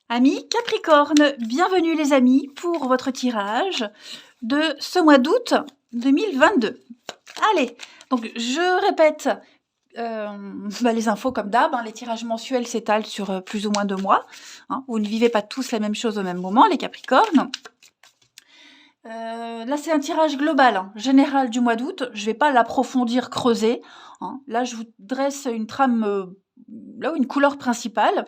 Amis Capricorne, bienvenue les amis pour votre tirage de ce mois d'août 2022. Allez, donc je répète les infos comme d'hab, les tirages mensuels s'étalent sur plus ou moins 2 mois. Vous ne vivez pas tous la même chose au même moment, les Capricornes. Là, c'est un tirage global, général du mois d'août. Je ne vais pas l'approfondir, creuser. Là, je vous dresse une trame, une couleur principale.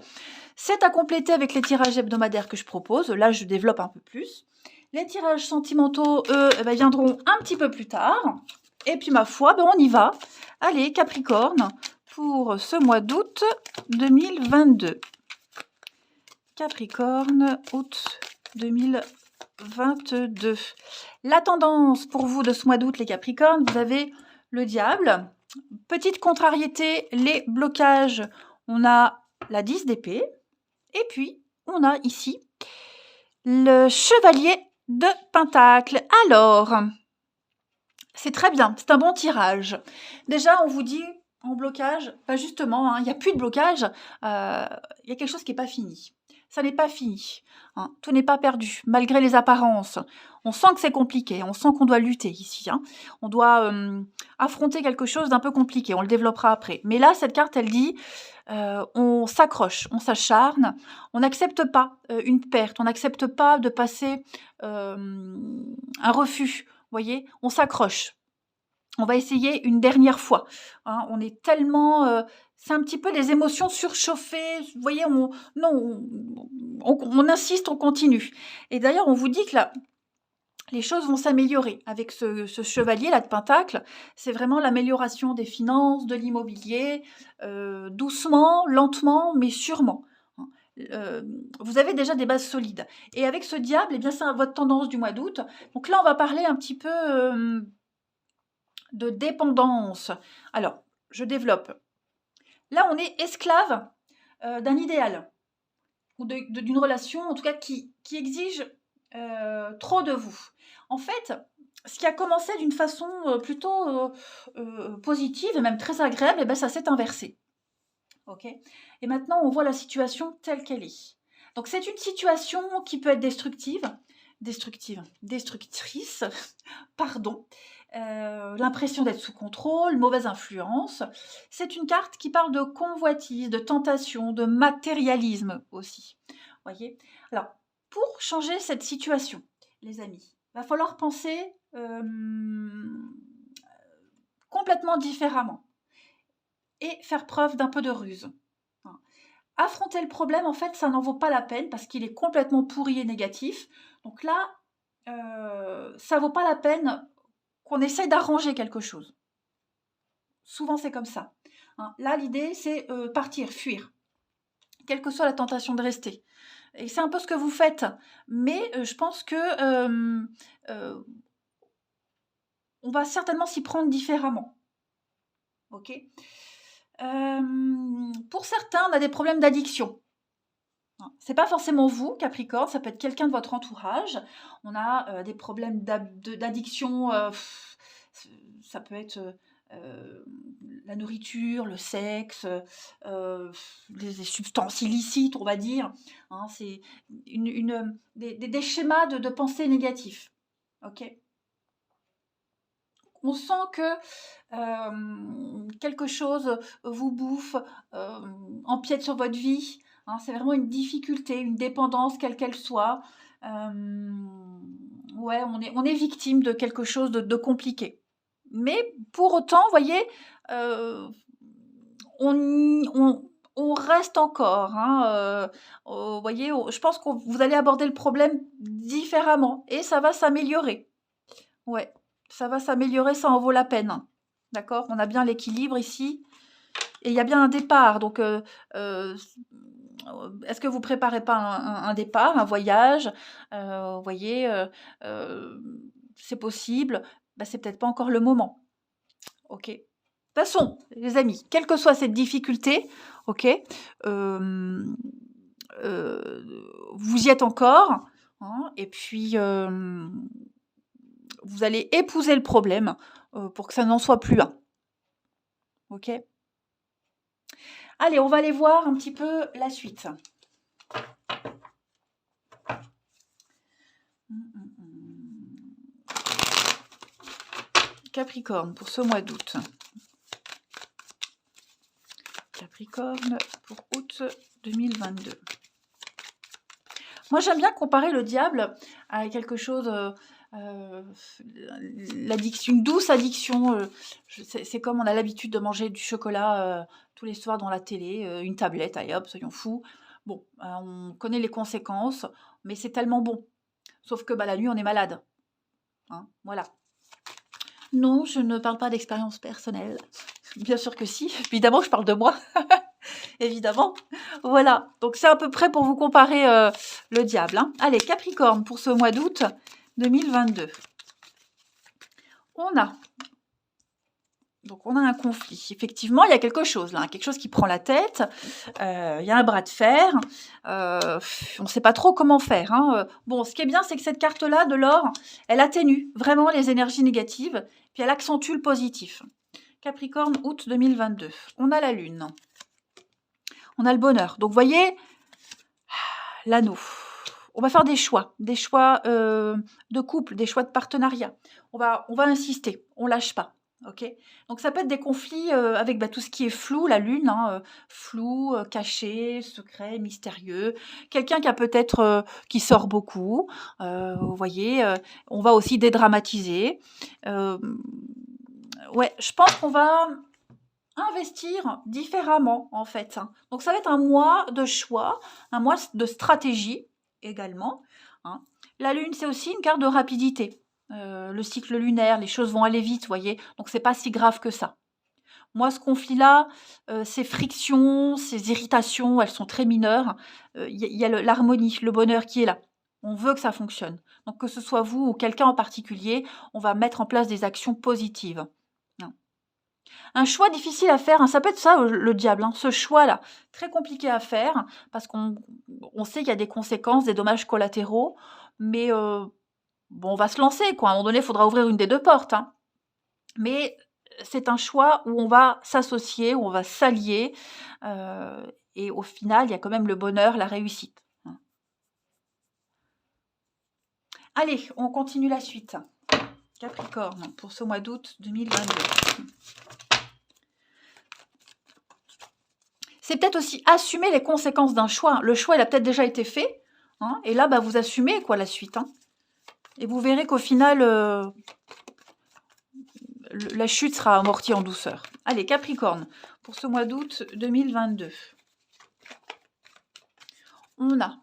C'est à compléter avec les tirages hebdomadaires que je propose. Là, je développe un peu plus. Les tirages sentimentaux, eux, viendront un petit peu plus tard. Et puis, ma foi, on y va. Allez, Capricorne, pour ce mois d'août 2022. Capricorne, août 2022. La tendance pour vous de ce mois d'août, les Capricornes, vous avez le diable. Petite contrariété, les blocages. On a la 10 d'épée. Et puis, on a ici le chevalier de Pentacle. Alors, c'est très bien, c'est un bon tirage. Déjà, on vous dit en blocage, pas justement, il n'y a plus de blocage, il y a quelque chose qui n'est pas fini. Ça n'est pas fini, tout n'est pas perdu, malgré les apparences. On sent que c'est compliqué, on sent qu'on doit lutter ici. On doit affronter quelque chose d'un peu compliqué, on le développera après. Mais là, cette carte, elle dit, on s'accroche, on s'acharne, on n'accepte pas une perte, on n'accepte pas de passer un refus. Vous voyez, on s'accroche. On va essayer une dernière fois. On est tellement... c'est un petit peu des émotions surchauffées. Vous voyez, on insiste, on continue. Et d'ailleurs, on vous dit que là, les choses vont s'améliorer avec ce chevalier là de Pentacle. C'est vraiment l'amélioration des finances, de l'immobilier, doucement, lentement, mais sûrement. Vous avez déjà des bases solides. Et avec ce diable, c'est votre tendance du mois d'août. Donc là, on va parler un petit peu de dépendance. Alors, je développe. Là, on est esclave d'un idéal ou d'une relation, en tout cas, qui exige trop de vous. En fait, ce qui a commencé d'une façon plutôt positive et même très agréable, ça s'est inversé. Ok. Et maintenant, on voit la situation telle qu'elle est. Donc, c'est une situation qui peut être destructrice, pardon, l'impression d'être sous contrôle, mauvaise influence. C'est une carte qui parle de convoitise, de tentation, de matérialisme aussi. Voyez. Alors, pour changer cette situation, les amis, il va falloir penser complètement différemment et faire preuve d'un peu de ruse. Affronter le problème, en fait, ça n'en vaut pas la peine parce qu'il est complètement pourri et négatif. Donc là, ça ne vaut pas la peine qu'on essaye d'arranger quelque chose. Souvent, c'est comme ça. Là, l'idée, c'est partir, fuir, quelle que soit la tentation de rester. Et c'est un peu ce que vous faites. Mais je pense que on va certainement s'y prendre différemment. Ok. Pour certains, on a des problèmes d'addiction. C'est pas forcément vous, Capricorne, ça peut être quelqu'un de votre entourage. On a des problèmes d'addiction, ça peut être la nourriture, le sexe, des substances illicites, on va dire. C'est des schémas de pensée négatifs. Ok. On sent que quelque chose vous bouffe, empiète sur votre vie. C'est vraiment une difficulté, une dépendance, quelle qu'elle soit. Ouais, on est victime de quelque chose de compliqué. Mais pour autant, vous voyez, on reste encore. Vous voyez, je pense que vous allez aborder le problème différemment et ça va s'améliorer. Ouais. Ça va s'améliorer, ça en vaut la peine. D'accord. On a bien l'équilibre ici. Et il y a bien un départ. Donc, est-ce que vous ne préparez pas un départ, un voyage vous voyez, c'est possible. C'est peut-être pas encore le moment. Ok. De toute façon, les amis, quelle que soit cette difficulté, ok, vous y êtes encore. Et puis... vous allez épouser le problème pour que ça n'en soit plus un. Ok. Allez, on va aller voir un petit peu la suite. Capricorne, pour ce mois d'août. Capricorne, pour août 2022. Moi, j'aime bien comparer le diable à quelque chose, l'addiction, une douce addiction. C'est comme on a l'habitude de manger du chocolat tous les soirs dans la télé, une tablette, allez hop, soyons fous. Bon, on connaît les conséquences, mais c'est tellement bon. Sauf que la nuit, on est malade. Hein, voilà. Non, je ne parle pas d'expérience personnelle. Bien sûr que si. Évidemment, je parle de moi. Évidemment. Voilà. Donc, c'est à peu près pour vous comparer le diable. Hein. Allez, Capricorne, pour ce mois d'août 2022. On a un conflit. Effectivement, il y a quelque chose là, quelque chose qui prend la tête. Il y a un bras de fer. On ne sait pas trop comment faire. Hein. Bon, ce qui est bien, c'est que cette carte-là, de l'or, elle atténue vraiment les énergies négatives, puis elle accentue le positif. Capricorne, août 2022. On a la lune. On a le bonheur. Donc, vous voyez, l'anneau. On va faire des choix de couple, des choix de partenariat. On va insister, on lâche pas. Ok. Donc ça peut être des conflits avec tout ce qui est flou, la lune, hein, flou, caché, secret, mystérieux. Quelqu'un qui a peut-être qui sort beaucoup. Vous voyez, on va aussi dédramatiser. Ouais, je pense qu'on va investir différemment en fait. Hein. Donc ça va être un mois de choix, un mois de stratégie également. Hein. La lune, c'est aussi une carte de rapidité. Le cycle lunaire, les choses vont aller vite, vous voyez. Donc c'est pas si grave que ça. Moi, ce conflit-là, ces frictions, ces irritations, elles sont très mineures. Il y a l'harmonie, le bonheur qui est là. On veut que ça fonctionne. Donc que ce soit vous ou quelqu'un en particulier, on va mettre en place des actions positives. Un choix difficile à faire, hein, ça peut être ça le diable, hein, ce choix-là, très compliqué à faire, parce qu'on sait qu'il y a des conséquences, des dommages collatéraux, mais on va se lancer, quoi. À un moment donné, il faudra ouvrir une des deux portes. Hein. Mais c'est un choix où on va s'associer, où on va s'allier, et au final, il y a quand même le bonheur, la réussite. Hein. Allez, on continue la suite. Capricorne, pour ce mois d'août 2022. C'est peut-être aussi assumer les conséquences d'un choix. Le choix, il a peut-être déjà été fait. Hein, et là, vous assumez la suite. Hein. Et vous verrez qu'au final, la chute sera amortie en douceur. Allez, Capricorne, pour ce mois d'août 2022. On a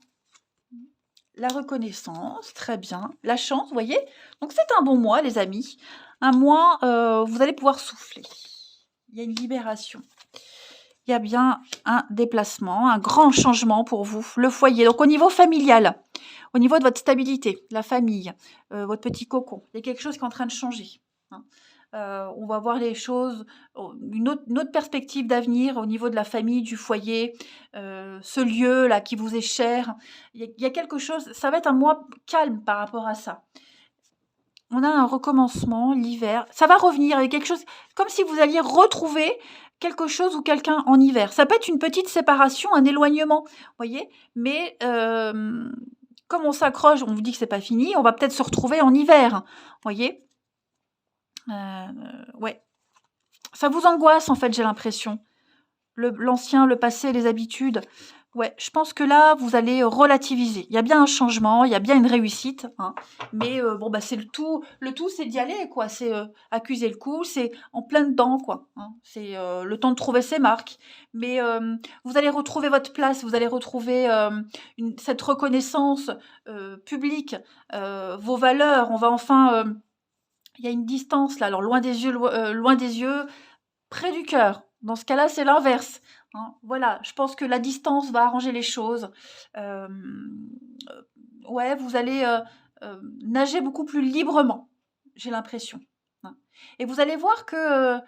la reconnaissance, très bien. La chance, vous voyez. Donc, c'est un bon mois, les amis. Un mois, vous allez pouvoir souffler. Il y a une libération. Il y a bien un déplacement, un grand changement pour vous, le foyer. Donc, au niveau familial, au niveau de votre stabilité, la famille, votre petit cocon, il y a quelque chose qui est en train de changer. Hein. On va voir les choses, une autre perspective d'avenir au niveau de la famille, du foyer, ce lieu-là qui vous est cher. Il y a quelque chose, ça va être un mois calme par rapport à ça. On a un recommencement, l'hiver. Ça va revenir, il y a quelque chose, comme si vous alliez retrouver quelque chose ou quelqu'un en hiver. Ça peut être une petite séparation, un éloignement, voyez. Mais comme on s'accroche, on vous dit que c'est pas fini, on va peut-être se retrouver en hiver, voyez. Ouais. Ça vous angoisse, en fait, j'ai l'impression. L'ancien, le passé, les habitudes. Ouais, je pense que là, vous allez relativiser. Il y a bien un changement, il y a bien une réussite. Hein, mais c'est le tout. Le tout, c'est d'y aller, quoi. C'est accuser le coup, c'est en plein dedans, quoi. Hein, c'est le temps de trouver ses marques. Mais vous allez retrouver votre place, vous allez retrouver cette reconnaissance publique, vos valeurs. On va enfin... il y a une distance, là. Alors, loin des yeux, près du cœur. Dans ce cas-là, c'est l'inverse. Hein. Voilà, je pense que la distance va arranger les choses. Ouais, vous allez nager beaucoup plus librement, j'ai l'impression. Hein. Et vous allez voir que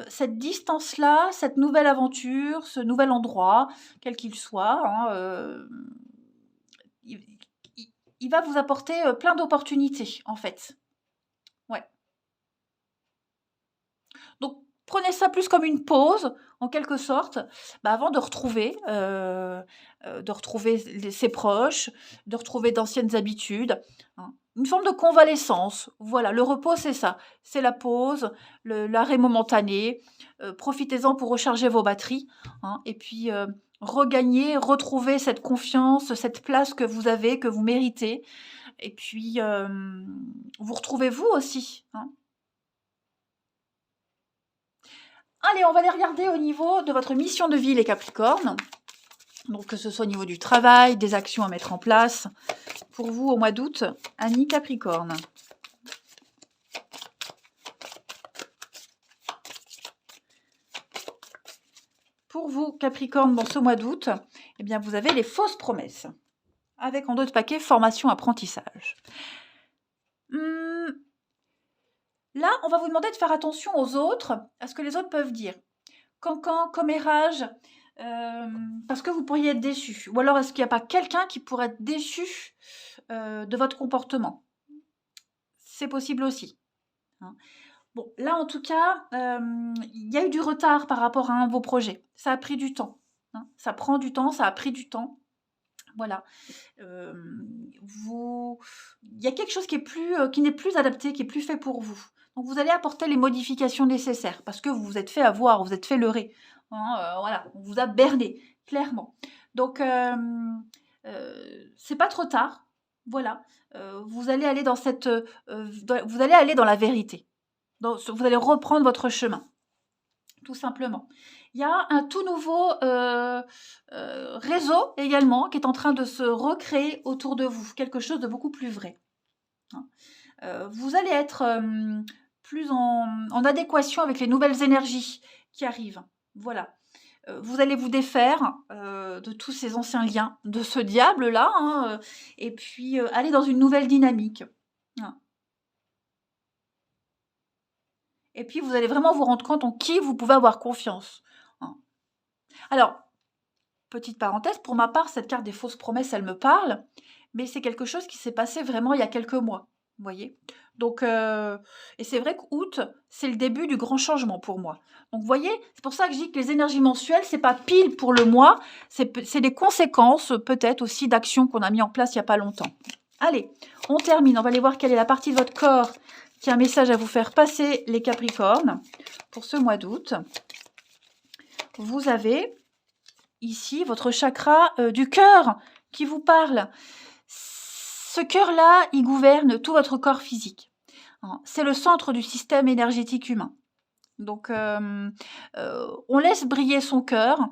cette distance-là, cette nouvelle aventure, ce nouvel endroit, quel qu'il soit, hein, il va vous apporter plein d'opportunités, en fait. Ouais. Donc, prenez ça plus comme une pause, en quelque sorte, avant de retrouver ses proches, de retrouver d'anciennes habitudes. Hein. une forme de convalescence. Voilà, le repos, c'est ça. C'est la pause, l'arrêt momentané. Profitez-en pour recharger vos batteries, hein, et puis regagner, retrouver cette confiance, cette place que vous avez, que vous méritez. Et puis, vous retrouvez vous aussi, hein. Allez, on va aller regarder au niveau de votre mission de vie, les Capricornes. Donc, que ce soit au niveau du travail, des actions à mettre en place. Pour vous, au mois d'août, Annie Capricorne. Pour vous, Capricorne, dans ce mois d'août, eh bien, vous avez les fausses promesses. Avec en d'autres paquets, formation, apprentissage. Là, on va vous demander de faire attention aux autres, à ce que les autres peuvent dire. Cancan, commérage, parce que vous pourriez être déçu. Ou alors, est-ce qu'il n'y a pas quelqu'un qui pourrait être déçu de votre comportement? C'est possible aussi, hein. Bon, là, en tout cas, il y a eu du retard par rapport à un de vos projets. Ça a pris du temps, hein. Ça prend du temps, ça a pris du temps. Voilà. Il y a quelque chose qui n'est plus adapté, qui est plus fait pour vous. Donc, vous allez apporter les modifications nécessaires parce que vous vous êtes fait avoir, vous êtes fait leurrer, hein, voilà, on vous a berné, clairement. Donc, c'est pas trop tard. Voilà. Vous allez aller dans vous allez aller dans la vérité. Vous allez reprendre votre chemin, tout simplement. Il y a un tout nouveau réseau également qui est en train de se recréer autour de vous, quelque chose de beaucoup plus vrai, hein. Vous allez être plus en adéquation avec les nouvelles énergies qui arrivent. Voilà. Vous allez vous défaire de tous ces anciens liens, de ce diable-là, hein, et puis aller dans une nouvelle dynamique, hein. Et puis, vous allez vraiment vous rendre compte en qui vous pouvez avoir confiance, hein. Alors, petite parenthèse, pour ma part, cette carte des fausses promesses, elle me parle, mais c'est quelque chose qui s'est passé vraiment il y a quelques mois, vous voyez. Donc, et c'est vrai qu'août, c'est le début du grand changement pour moi. Donc, vous voyez, c'est pour ça que je dis que les énergies mensuelles, c'est pas pile pour le mois, c'est des conséquences peut-être aussi d'actions qu'on a mis en place il n'y a pas longtemps. Allez, on termine, on va aller voir quelle est la partie de votre corps qui a un message à vous faire passer, les Capricornes, pour ce mois d'août. Vous avez ici votre chakra du cœur qui vous parle. Ce cœur-là, il gouverne tout votre corps physique, hein. C'est le centre du système énergétique humain. Donc, on laisse briller son cœur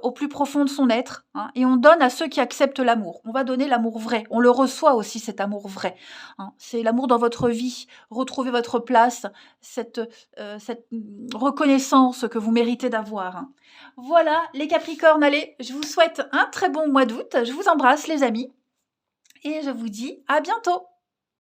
au plus profond de son être, hein, et on donne à ceux qui acceptent l'amour. On va donner l'amour vrai. On le reçoit aussi, cet amour vrai, hein. C'est l'amour dans votre vie. Retrouvez votre place, cette reconnaissance que vous méritez d'avoir, hein. Voilà, les Capricornes, allez, je vous souhaite un très bon mois d'août. Je vous embrasse, les amis, et je vous dis à bientôt.